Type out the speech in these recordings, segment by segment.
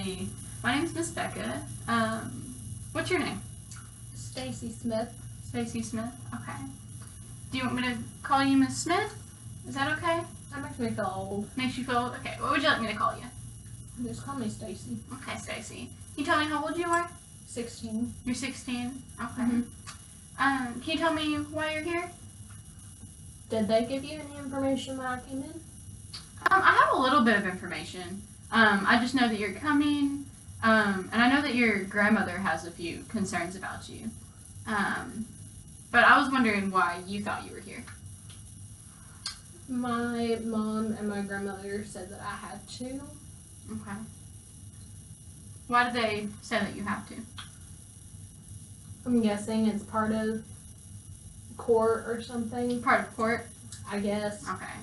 Hi, my name's Miss Becca. What's your name? Stacy Smith. Stacy Smith. Okay. Do you want me to call you Miss Smith? Is that okay? That makes me feel old. Makes you feel old? Okay. What would you like me to call you? Just call me Stacy. Okay, Stacy. Can you tell me how old you are? 16. You're 16. Okay. Mm-hmm. Can you tell me why you're here? Did they give you any information when I came in? I have a little bit of information. I just know that you're coming, and I know that your grandmother has a few concerns about you. But I was wondering why you thought you were here. My mom and my grandmother said that I had to. Okay. Why did they say that you have to? I'm guessing it's part of court or something. Part of court? I guess. Okay.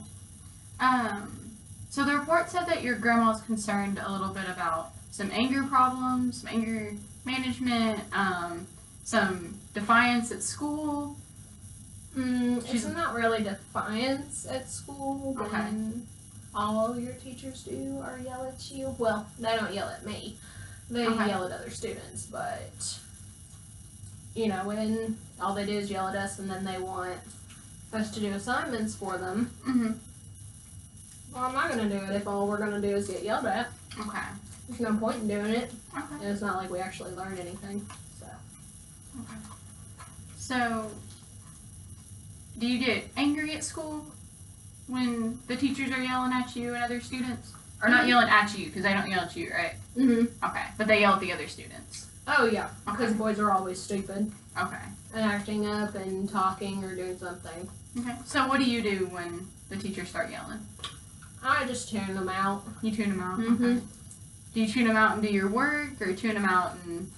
So the report said that your grandma's concerned a little bit about some anger problems, some anger management, some defiance at school. It's not really defiance at school. Okay. When all your teachers do are yell at you. Well, they don't yell at me. They yell at other students, but you know, when all they do is yell at us and then they want us to do assignments for them. Mm-hmm. Well, I'm not going to do it if all we're going to do is get yelled at. Okay. There's no point in doing it. Okay. And it's not like we actually learn anything. So. Okay. So, do you get angry at school when the teachers are yelling at you and other students? Or not yelling at you, because they don't yell at you, right? Mm-hmm. Okay. But they yell at the other students. Oh, yeah. Because Okay. boys are always stupid. Okay. And acting up and talking or doing something. Okay. So what do you do when the teachers start yelling? I just tune them out. You tune them out? Mm-hmm. Okay. Do you tune them out and do your work, or tune them out and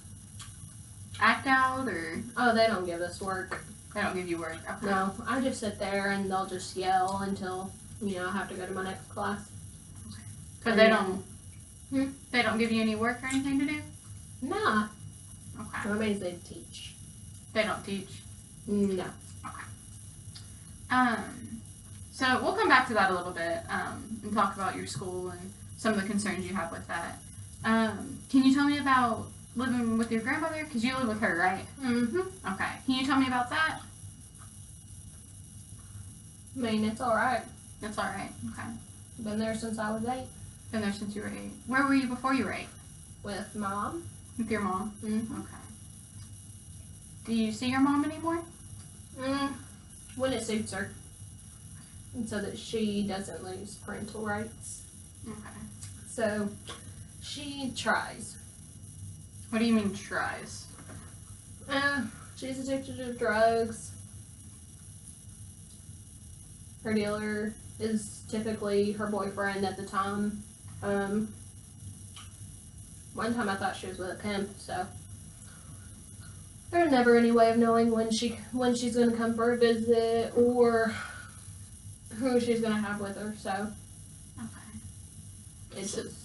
act out, or? Oh, they don't give us work. They don't give you work? Okay. No, I just sit there and they'll just yell until, you know, I have to go to my next class. But they don't give you any work or anything to do? Nah. Okay. That means they teach. They don't teach? No. Okay. So we'll come back to that a little bit, and talk about your school and some of the concerns you have with that. Can you tell me about living with your grandmother? Because you live with her, right? Mm-hmm. Okay. Can you tell me about that? I mean, it's alright. That's alright. Okay. Been there since I was 8. Been there since you were 8. Where were you before you were 8? With my mom. With your mom? Mm-hmm. Okay. Do you see your mom anymore? When it suits her. And so that she doesn't lose parental rights. Okay. So, she tries. What do you mean tries? She's addicted to drugs. Her dealer is typically her boyfriend at the time. One time I thought she was with a pimp, so there's never any way of knowing when she's going to come for a visit or who she's going to have with her. So Okay. it's just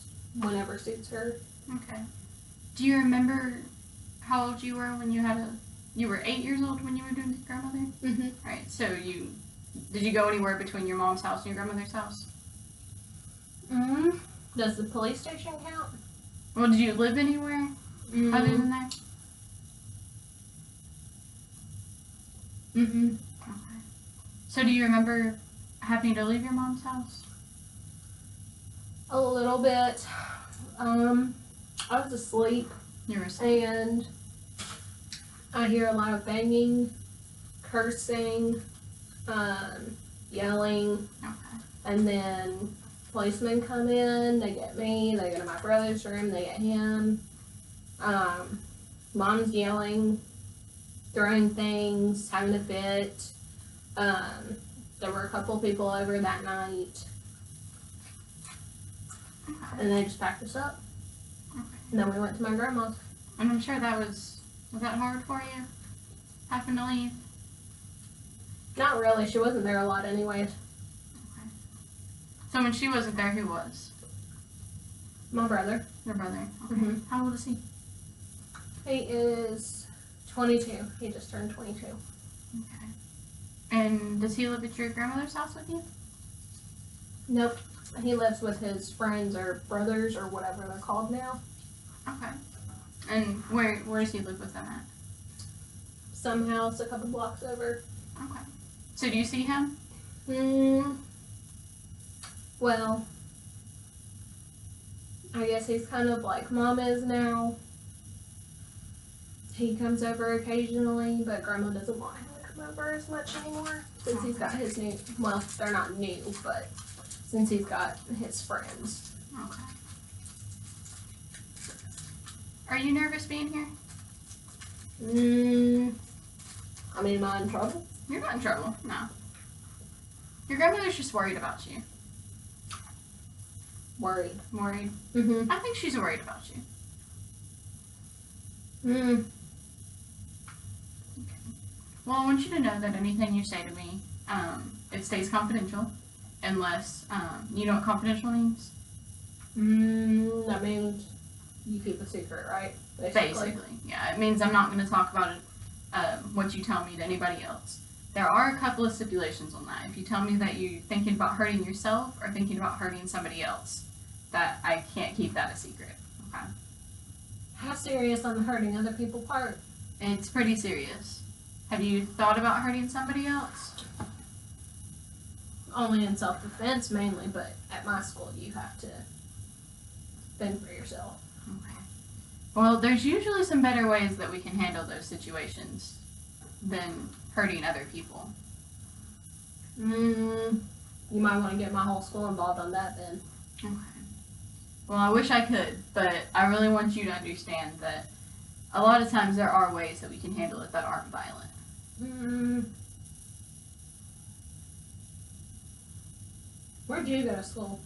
whenever suits her. Okay. Do you remember how old you were when you were 8 years old when you were doing your grandmother? Mm-hmm. Right. So did you go anywhere between your mom's house and your grandmother's house? Mm-hmm. Does the police station count? Well, did you live anywhere other than that? Mm-hmm. Okay. So do you remember having to leave your mom's house? A little bit. I was asleep You were asleep. and I hear a lot of banging, cursing, yelling, Okay. and then policemen come in, they get me, they go to my brother's room, they get him. Mom's yelling, throwing things, having a fit. There were a couple people over that night, Okay. and they just packed us up. Okay. And then we went to my grandma's. And I'm sure that was that hard for you? Having to leave? Not really, she wasn't there a lot anyways. Okay. So when she wasn't there, who was? My brother. Your brother. Okay. Mhm. How old is he? He is 22. He just turned 22. Okay. And does he live at your grandmother's house with you? Nope. He lives with his friends or brothers or whatever they're called now. Okay. And where does he live with them at? Some house a couple blocks over. Okay. So do you see him? Well, I guess he's kind of like Mom is now. He comes over occasionally, but Grandma doesn't want him to come over as much anymore since he's got his new, well, they're not new, but since he's got his friends. Okay. Are you nervous being here? I mean, am I in trouble? You're not in trouble, no. Your grandmother's just worried about you. Worried. Worried? Mm-hmm. I think she's worried about you. Mm. Okay. Well, I want you to know that anything you say to me, it stays confidential, unless, you know what confidential means? That means you keep a secret, right? Basically, yeah. It means I'm not going to talk about it, what you tell me to anybody else. There are a couple of stipulations on that. If you tell me that you're thinking about hurting yourself or thinking about hurting somebody else, that I can't keep that a secret. Okay? How serious on the hurting other people part? It's pretty serious. Have you thought about hurting somebody else? Only in self-defense mainly, but at my school you have to fend for yourself. Okay. Well, there's usually some better ways that we can handle those situations than hurting other people. You might want to get my whole school involved on that then. Okay. Well, I wish I could, but I really want you to understand that a lot of times there are ways that we can handle it that aren't violent. Where'd you go to school?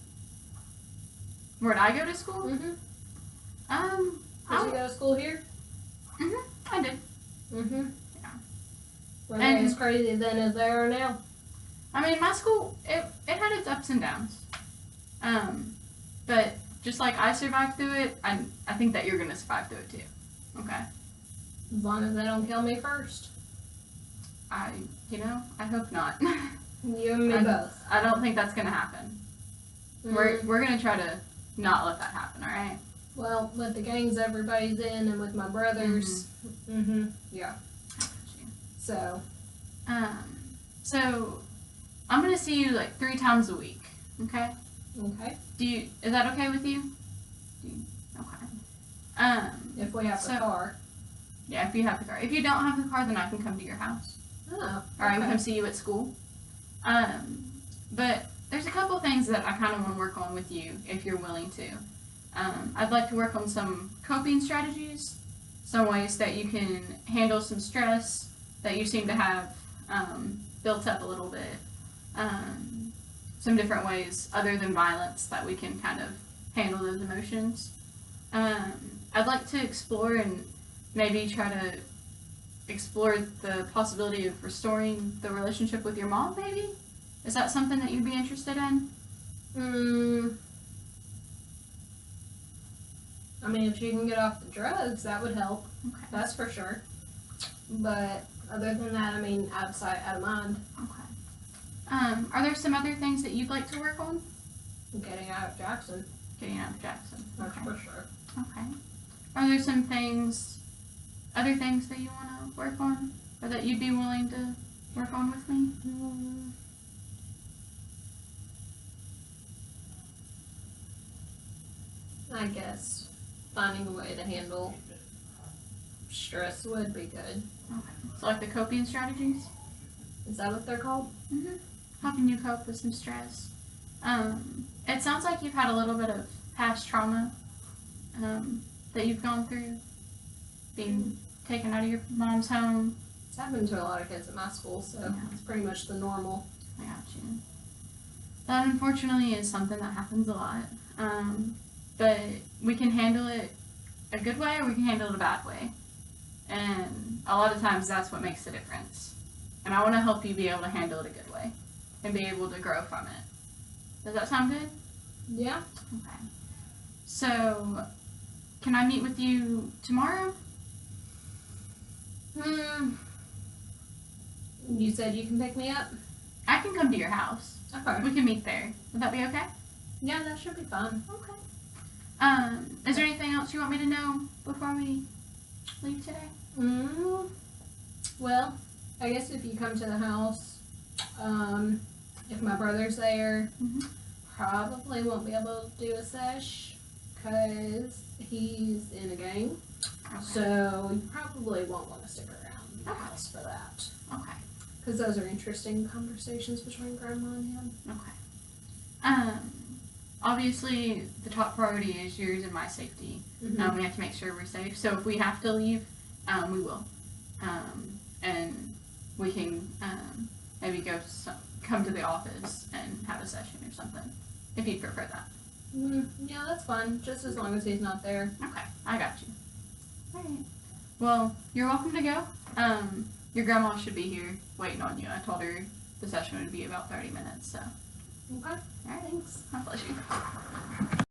Where'd I go to school? Did I you go to school here? I did. Yeah. Were they And- as crazy then as they are now? I mean, my school, it had its ups and downs. But just like I survived through it, I think that you're going to survive through it too. Okay? As long as they don't kill me first. I hope not. You and me both. I don't think that's going to happen. We're going to try to not let that happen, alright? Well, with the gangs everybody's in and with my brothers. Yeah. So. So I'm gonna see you like 3 times a week. Okay? Okay. Is that okay with you? Okay. If we have the car. Yeah, if you have the car. If you don't have the car, then I can come to your house. Oh. Or I can come see you at school. But there's a couple things that I kind of want to work on with you, if you're willing to. I'd like to work on some coping strategies, some ways that you can handle some stress that you seem to have built up a little bit. Some different ways other than violence that we can kind of handle those emotions. I'd like to explore and maybe try to explore the possibility of restoring the relationship with your mom, maybe? Is that something that you'd be interested in? I mean, if she can get off the drugs, that would help. Okay. That's for sure. But other than that, I mean, out of sight, out of mind. Okay. Are there some other things that you'd like to work on? Getting out of Jackson. Getting out of Jackson. That's Okay. for sure. Okay. Are there some other things that you want to work on? Or that you'd be willing to work on with me? I guess finding a way to handle stress would be good. Okay. So like the coping strategies? Is that what they're called? Helping you cope with some stress. It sounds like you've had a little bit of past trauma that you've gone through. Being taken out of your mom's home. It's happened to a lot of kids at my school, so Yeah. it's pretty much the normal. I got you. That unfortunately is something that happens a lot. But we can handle it a good way or we can handle it a bad way. And a lot of times that's what makes the difference. And I want to help you be able to handle it a good way and be able to grow from it. Does that sound good? Yeah. Okay. So, can I meet with you tomorrow? You said you can pick me up? I can come to your house. Okay. We can meet there. Would that be okay? Yeah, that should be fun. Okay. Is there anything else you want me to know before we leave today? Well, I guess if you come to the house, if my brother's there, probably won't be able to do a sesh because he's in a gang. Okay. So you probably won't want to stick around the house for that. Okay. Because those are interesting conversations between Grandma and him. Okay. Obviously, the top priority is yours and my safety. We have to make sure we're safe. So if we have to leave, we will. And we can maybe come to the office and have a session or something, if you'd prefer that. Yeah, that's fine. Just as long as he's not there. Okay, I got you. All right. Well, you're welcome to go. Your grandma should be here waiting on you. I told her the session would be about 30 minutes, so. Okay. All right. Thanks. My pleasure.